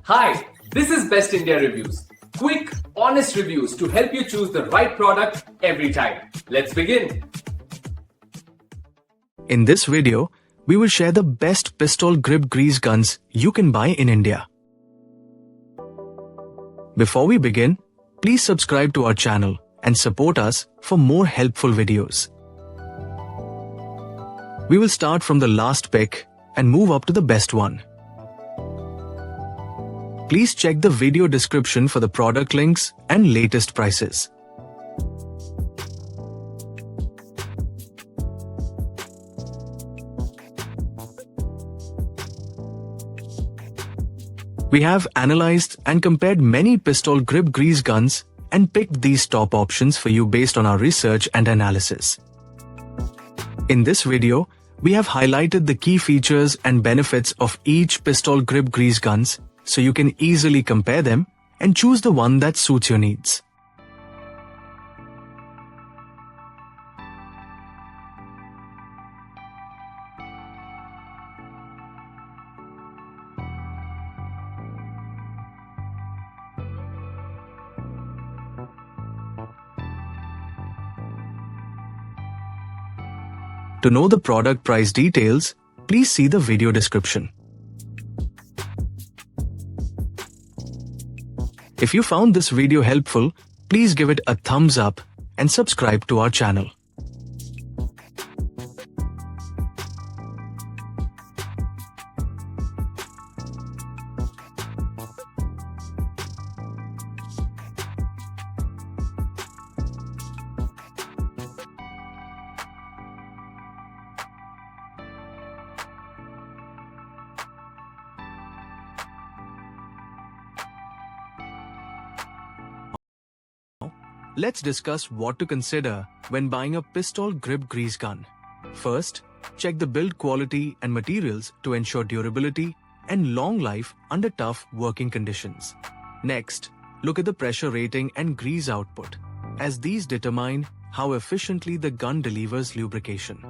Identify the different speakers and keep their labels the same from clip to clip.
Speaker 1: Hi, this is Best India Reviews. Quick, honest reviews to help you choose the right product every time. Let's begin.
Speaker 2: In this video, we will share the best pistol grip grease guns you can buy in India. Before we begin, please subscribe to our channel and support us for more helpful videos. We will start from the last pick and move up to the best one. Please check the video description for the product links and latest prices. We have analyzed and compared many pistol grip grease guns and picked these top options for you based on our research and analysis. In this video, we have highlighted the key features and benefits of each pistol grip grease guns so you can easily compare them and choose the one that suits your needs. To know the product price details, please see the video description. If you found this video helpful, please give it a thumbs up and subscribe to our channel. Let's discuss what to consider when buying a pistol grip grease gun. First, check the build quality and materials to ensure durability and long life under tough working conditions. Next, look at the pressure rating and grease output, as these determine how efficiently the gun delivers lubrication.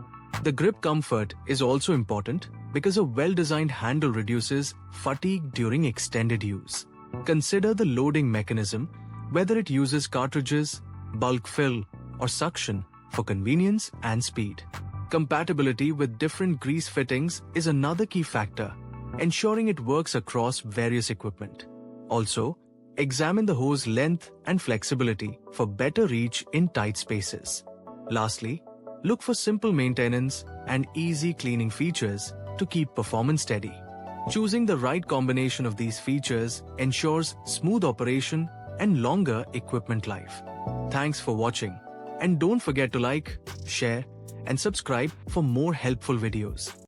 Speaker 2: The grip comfort is also important because a well-designed handle reduces fatigue during extended use. Consider the loading mechanism, whether it uses cartridges, bulk fill, or suction for convenience and speed. Compatibility with different grease fittings is another key factor, ensuring it works across various equipment. Also, examine the hose length and flexibility for better reach in tight spaces. Lastly, look for simple maintenance and easy cleaning features to keep performance steady. Choosing the right combination of these features ensures smooth operation and longer equipment life. Thanks for watching, and don't forget to like, share, and subscribe for more helpful videos.